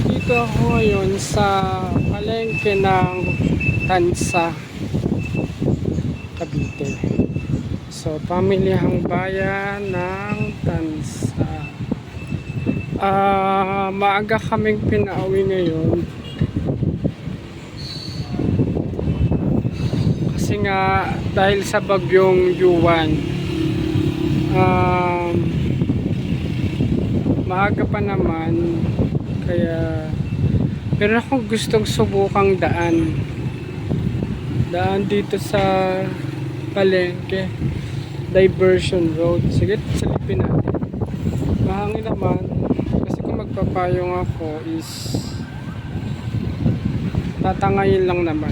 Nandito ako ngayon sa palengke ng Tansa, Cavite. So, pamilihang bayan ng Tansa. Maaga kaming pinauwi ngayon. Kasi nga, dahil sa bagyong Yuan, maaga pa naman. Kaya, meron akong gustong subukang daan dito sa palengke, diversion road. Sige, salipin natin. Mahangin naman kasi kung magpapayong ako is tatangayin lang naman,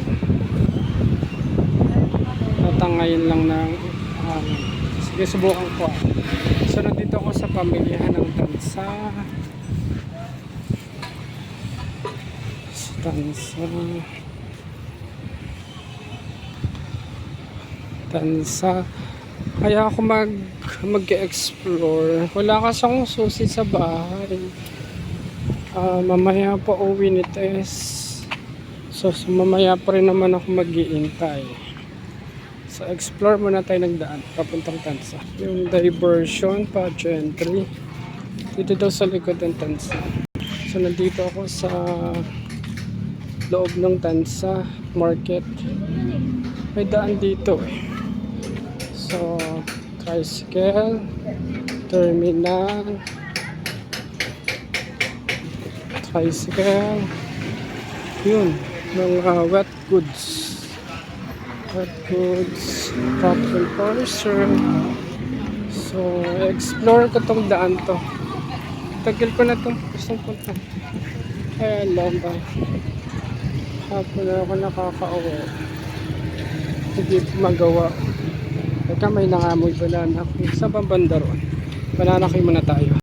tatangayin lang ng sige, subukan ko. So nandito ako sa pamilyahan ng Tansa. Kaya ako mag-explore. Wala kasi akong susi sa bahay. Mamaya pa uwi ni Tess. So mamaya pa rin naman ako mag-iintay. So explore muna tayo ng daan papuntang Tansa. Yung diversion pageantry dito daw sa likod ng Tansa. So nandito ako sa loob ng Tansa Market. May daan dito eh. So tricycle, terminal, tricycle, yun, mga wet goods, popcorn parcel. So explore ko tong daan to. Tagal ko na itong gustong punta. Kaya lang ba, hapon na ako nakakauwi, hindi ko magawa. Teka, may nangamoy banana. Sa banda roon, banana kayo muna tayo.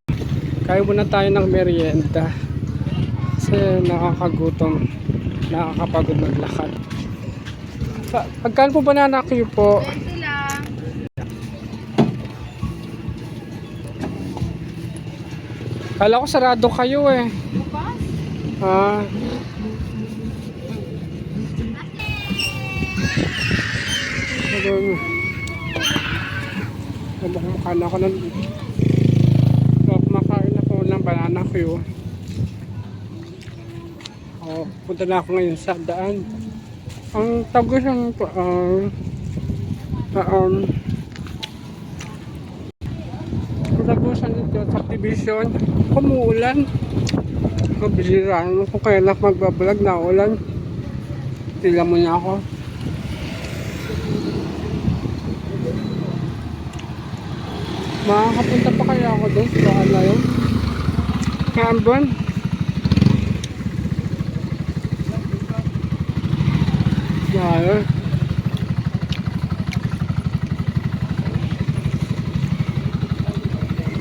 Kaya muna tayo ng merienda kasi nakakagutom, nakakapagod maglakad. Pagkaan po banana kayo po? 20 lang. Kala ko sarado kayo eh. Bukas? Kala ko nun kumakain ako ng banana ko. Punta na ako ngayon sa daan. Ang tagos ng tagusan nito subdivision, kumuulan. Mabilira kung kailan magbablog na ulan. Tila mo niya ako. Makakapunta pa kaya ako doon? Baka na yun. Cambon. Dahil.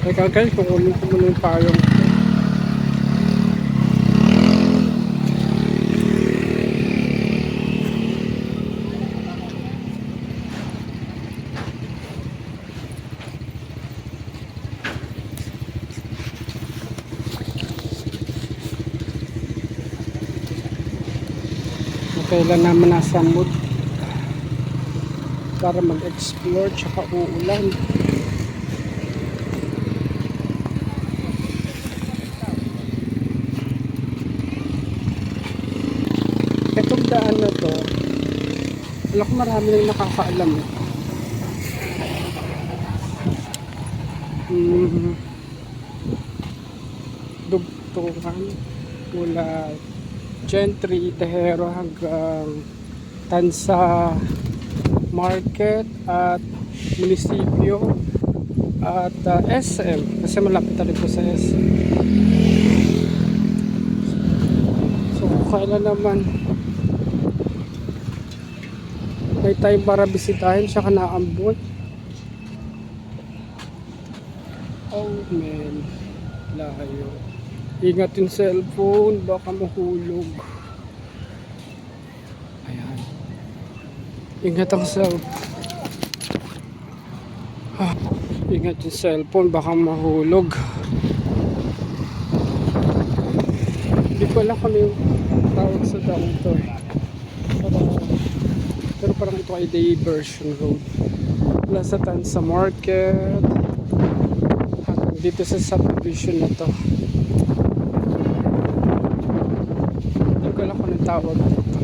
Teka guys, kukunin ko muna yung payong. Kailan naman nasa mood para mag-explore tsaka uulan. Itong daan na to, wala ko marami nang nakakaalam eh. Dugtungan mula Gentry, Tejero hanggang Tansa Market at Munisipyo at SM kasi malapit na rin po sa SM. So kailan naman may time para bisitahin siya ka naambot. Oh man, layo. Ingat yung cellphone, baka mahulog. Ayan. Ingat ang cellphone. Ingat yung cellphone, baka mahulog. Hindi ko alam kung ano yung tawag sa daan ito eh. Pero parang ito ay diversion road. Mula sa Tansa Market hanggang dito sa subdivision na to. Hindi ko alam kung anong tawag dito.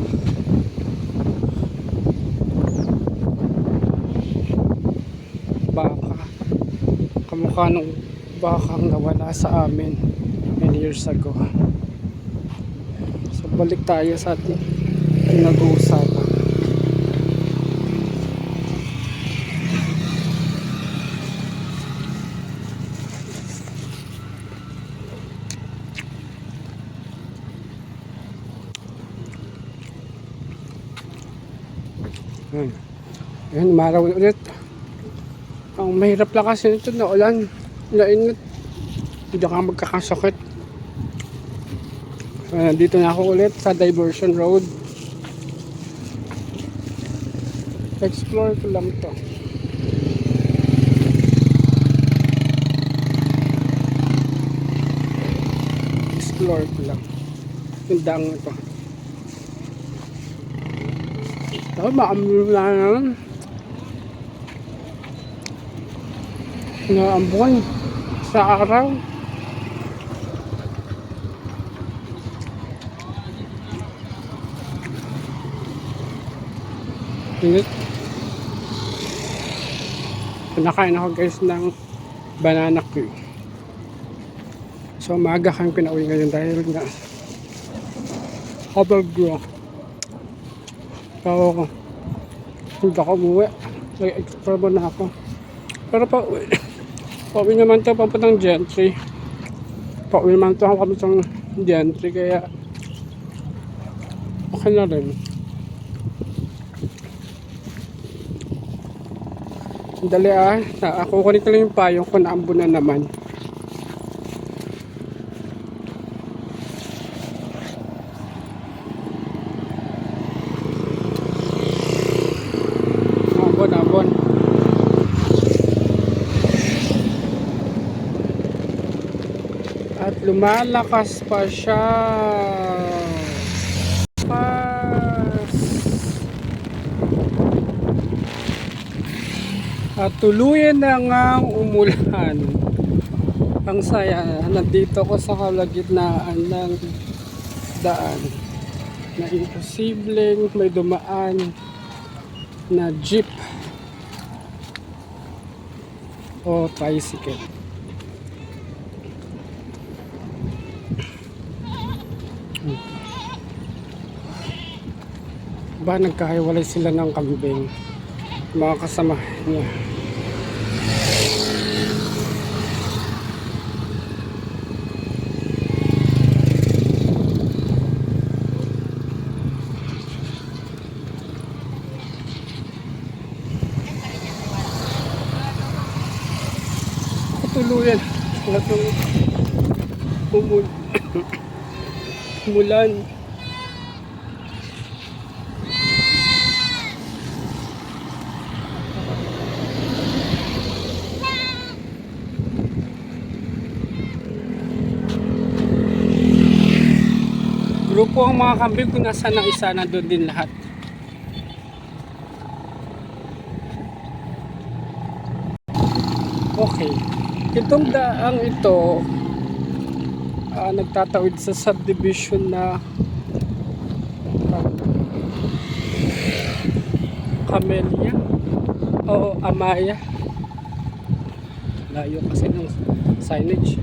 Baka kamukha nung bakang nawala sa amin many years ago. So balik tayo sa ating pinag-uusapan. Ayan, maraw ulit. Ang mahirap lang kasi nito na ulan, nainit, hindi ka magkakasakit. Dito na ako ulit sa diversion road. Explore ko lang to. Explore ko lang yung daang ito. Oh, maamul na naman. Naambukan sa araw. Init. Pinakain ako guys ng banana queue. So maaga kang pinauwi ngayon dahil nga overgrow. So hindi ako umuwi. Nag-explore na ako. Pero pauwi naman ito papuntang Gentry. Pauwi naman ito papuntang Gentry kaya okay na rin. Dali ako kunin ko lang yung payong ko, naambo na naman. Abon. At lumalakas pa siya. At tuluyan na ngang umulan. Ang saya, nandito ko sa kalagitnaan ng daan na imposibleng may dumaan na jeep o tricycle. Ba nagkahiwalay sila ng kambing, mga kasama niya. Tuluyan lahat ng umulan. Grupo ang mga kambing, kung nasa ng isa, nandun din lahat. Okay. Itong daang ito nagtatawid sa subdivision na Camellia o Amaya. Layo kasi ng signage.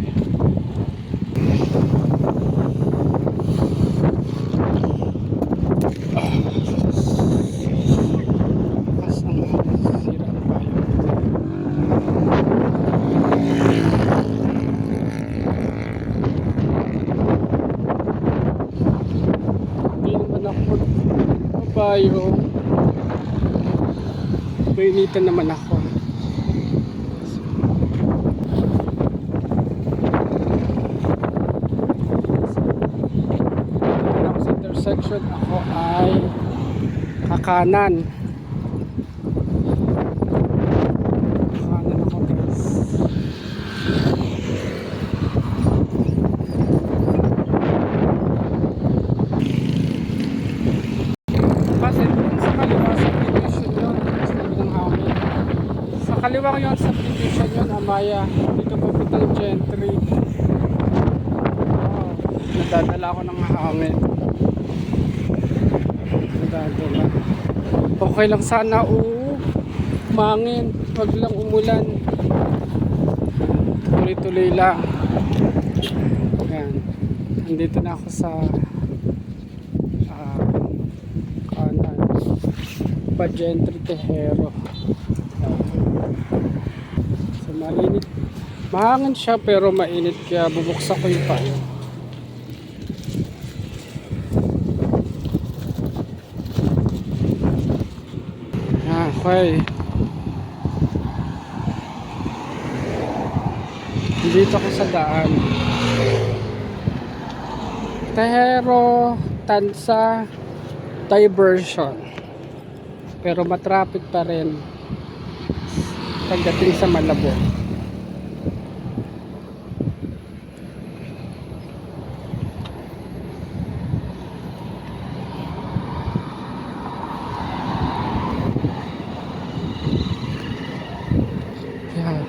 Payo. Painitan naman ako. Sa intersection ako ay kakanan. Kakanan ako guys. ewan ko yung subdivision yun, Amaya. Dito pupunta ng Gentry. Oh, nadadala ako ng hangin. Nadadala. Okay lang sana, mangin. Wag lang umulan. Tuloy-tuloy lang. Yan. Nandito na ako sa kanan. Gentry Tejero. So mainit. Mahangin siya pero mainit kaya bubuksan ko yung payo. Okay. Dito ako sa daan. Tejero, Tansa, diversion. Pero matraffic pa rin pagdating sa Malabo. Yeah.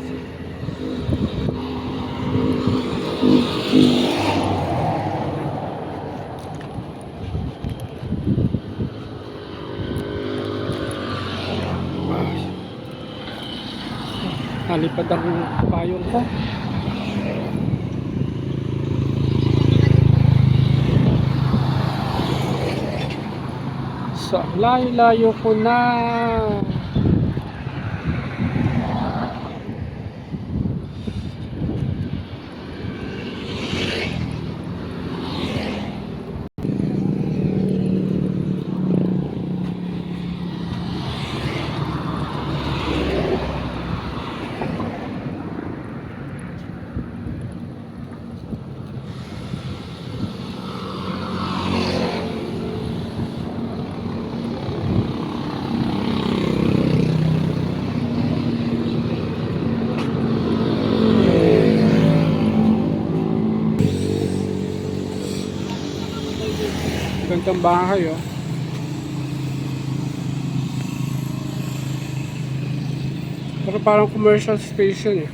Nalipad ang payong ko. So, layo-layo ko na. Gandang bahay, oh. Pero parang commercial station, eh.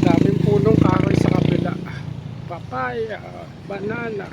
Daming punong kahoy sa kabila. Papaya, banana.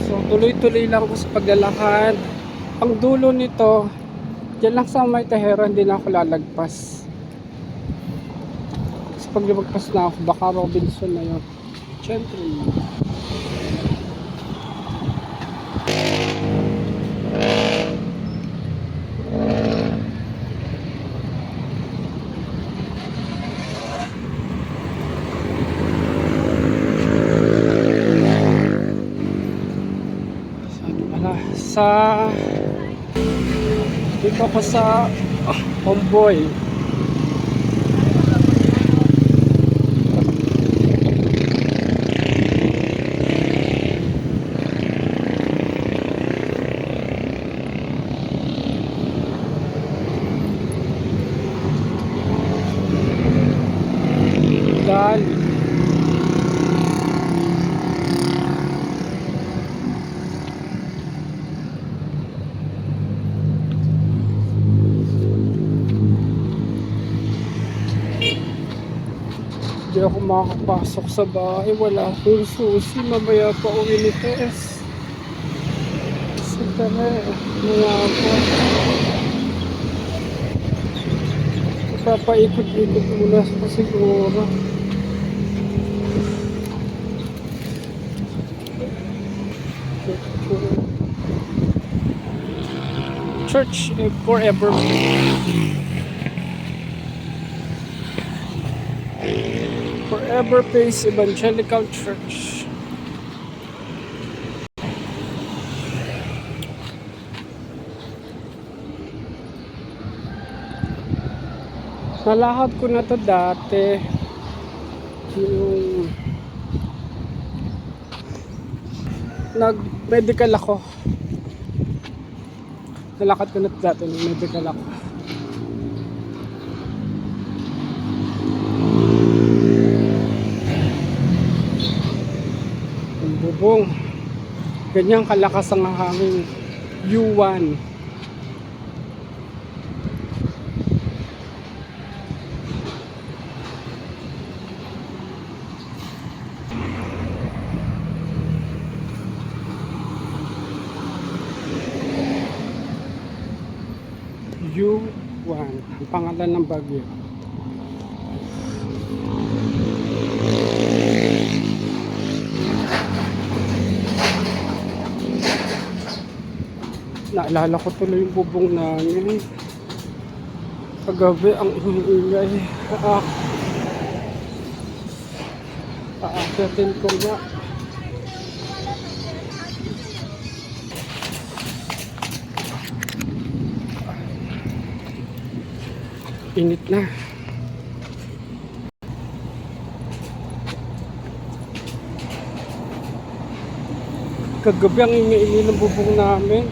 So tuloy-tuloy lang ako sa paglalakad. Ang dulo nito, dyan lang sa may Tejero, hindi na ako lalagpas. Kasi pag lumagpas na ako, baka Robinson na yun. Siyempre. Sa dito ako sa Homeboy. ako makakapasok sa bahay. Wala akong susi. Mamaya pa uwi ni Tess. Kasi tara, mga ako. Papaikot-ikot muna ako siguro. Church forever. Forever Peace Evangelical Church. Nalakad ko na to dati. Yung nag-medical ako. Nalakad ko na to dati nung medical ako. Yung bubong. Ganyan kalakas ang hangin. U1. U1, ang pangalan ng bagyo. Naalala ko tuloy yung bubong namin. Kagabi ang ingay. Aakyatin ko nga. Init na. Kagabi ang ingay ng bubong namin.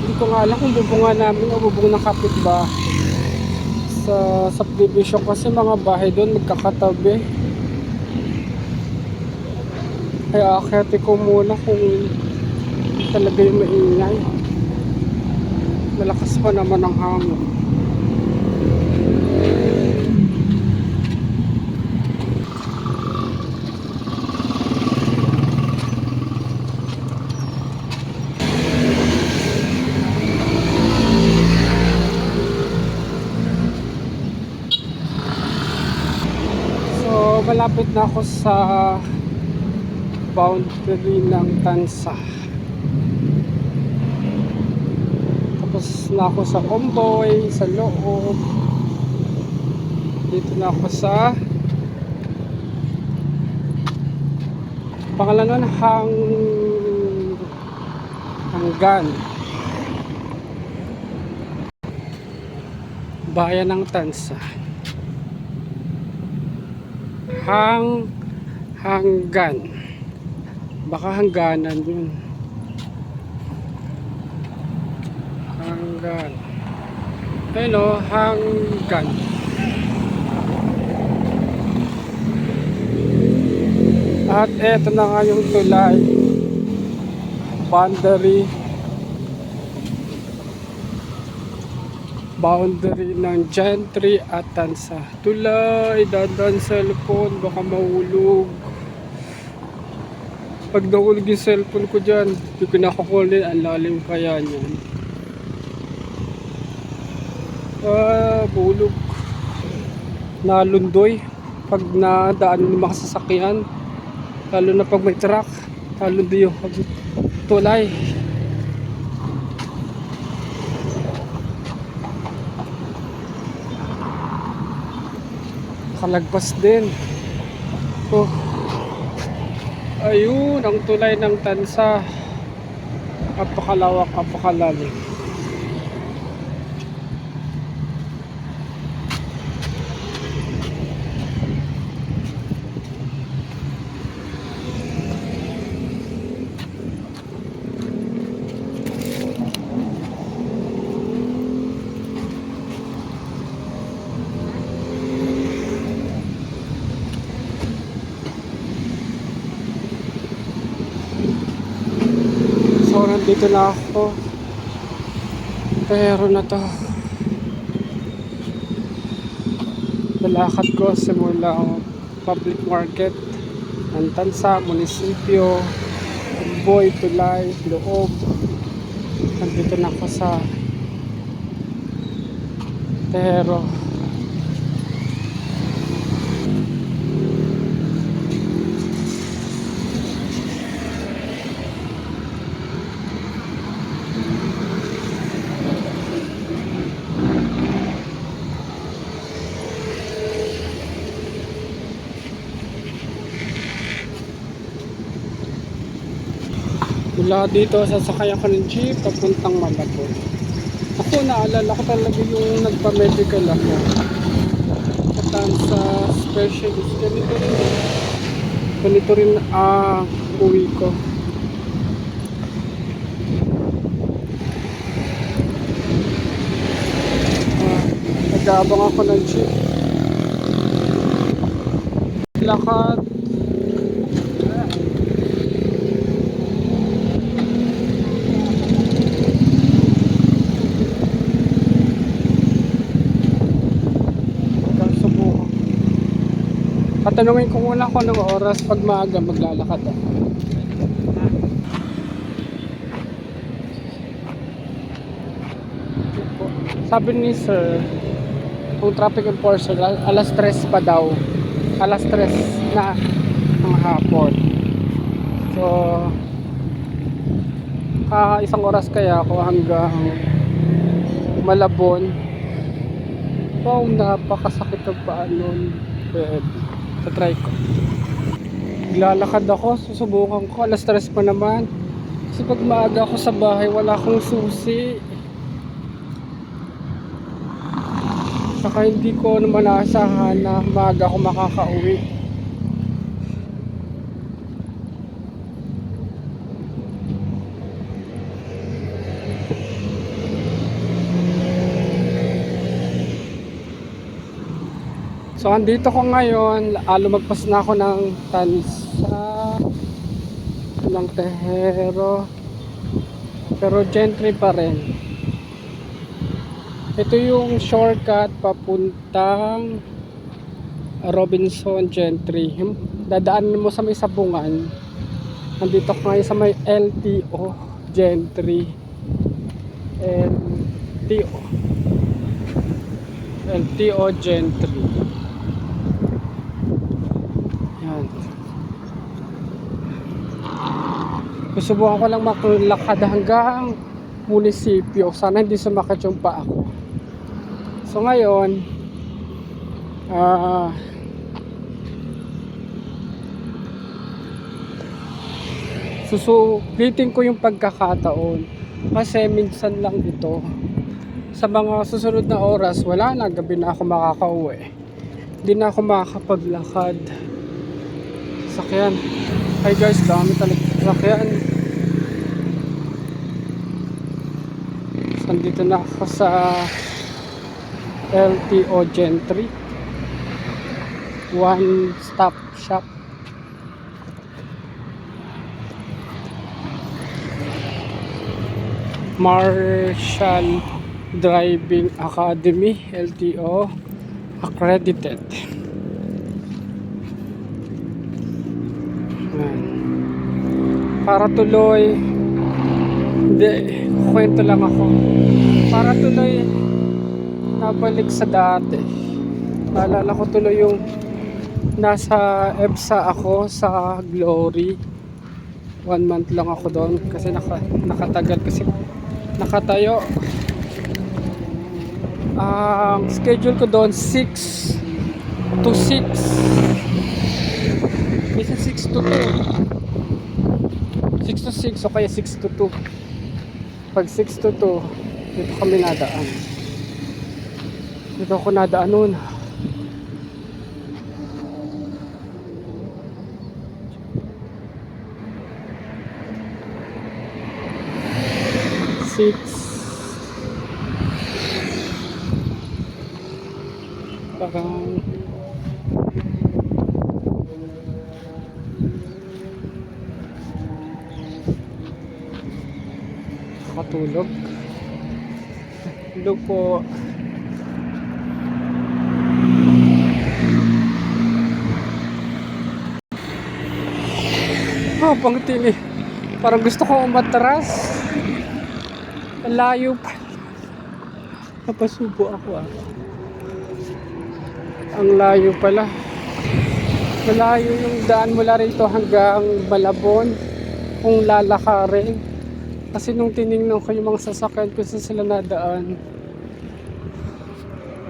Hindi ko nga alam kung bubong nga namin o bubong ng kapitbahay. Sa subdivision kasi mga bahay doon magkakatabi. Kaya akyatin ko muna kung talaga yung maingay. Malakas pa naman ang hangin. So malapit na ako sa boundary ng Tansa. Tapos na ako sa Omboy, sa loob. Dito na ako sa pangalan nun, Hanggan. Bayan ng Tansa. Hanggan. Baka hangganan yun. Hanggan. Ayun o, Hanggan. At eto na nga yung tulay. Boundary ng Gentry at Tansa. Tulay, dandan cellphone, baka mahulog. Pag nahulog yung cellphone ko dyan, hindi ko nakakunin, ang lalim kaya niyan. Bulog. Nalundoy pag nadaan ng mga sasakyan, lalo na pag may truck, nalundoy yung tulay. Kalagpas din. Oh. Ayun ang tulay ng Tansa. Apakalawak, apakalalim. So nandito na ako. Pero na to. sa lakad ko simula public market ng Tansa, munisipyo, Boy, Tulay, Loob. Nandito na ako sa Pero mula dito sasakay ako ng jeep papuntang Malabon. Ako naalala ko talaga yung nagpa-medical ako. Katan sa specialist. Ganito rin uwi ko. Nag-aabang ako ng jeep. Lakad. Tatanungin ko muna kung anong oras pag maaga maglalakad ako. Sabi ni sir, kung traffic enforcer, alas 3 pa daw. Alas 3 na ng hapon. So, isang oras kaya ako hanggang Malabon. Wow, napakasakit ng paa nun. Try ko. Lalakad ako, susubukan ko. Alas 3 pa naman. Kasi pag maaga ako sa bahay, wala akong susi. Saka hindi ko naman naasahan na maaga ako makakauwi. So andito ko ngayon, lumagpas na ako ng Tansa, ng Tehero, pero gentry pa rin. Ito yung shortcut papuntang Robinson Gentry. Dadaanin mo sa may Sabungan. Nandito ko ngayon sa may LTO Gentry. LTO Gentry. Susubukan ko lang maglakad hanggang munisipyo. Sana hindi sumakit yung paa ko. So ngayon, susulitin ko yung pagkakataon. Kasi minsan lang ito. Sa mga susunod na oras, wala na. Gabi na ako makakauwi. Hindi na ako makakapaglakad. Sakyan. Hi guys, dami talaga sakyan. Nandito na ako sa LTO Gentry. One stop shop. Marshall Driving Academy, LTO accredited. Para tuloy, hindi, kwento lang ako. Para tuloy nabalik sa dati. Naalala ko tuloy yung nasa EBSA ako sa Glory. 1 month lang ako doon kasi nakatagal kasi nakatayo. Ang schedule ko doon 6 to 6. Minsan 6 to 2. 6 to 6 o kaya 6 to 2. Pag 6 to 2, dito kami nadaan. Dito ako nadaan noon. Parang matulog. Hello po. Habang parang gusto ko umatras. Ang layo pa. Napasubo ako ah. Ang layo pala. Malayo yung daan mula rito hanggang Malabon kung lalakarin. Kasi nung tinignan ko yung mga sasakyan kung saan sila nadaan,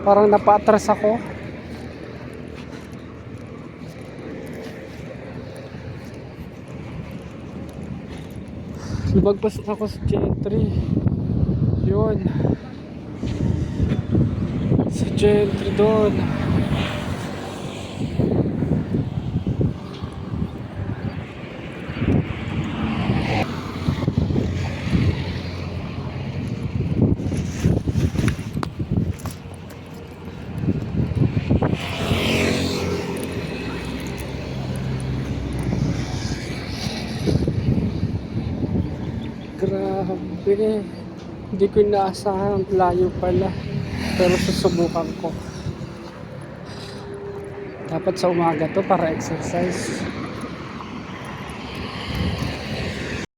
parang napaatras ako. Lumagpas na ako sa Gentry. Yun. Sa Gentry doon. Grabe. Hindi ko inaasahan, ang layo pala. Pero susubukan ko. Dapat sa umaga to para exercise.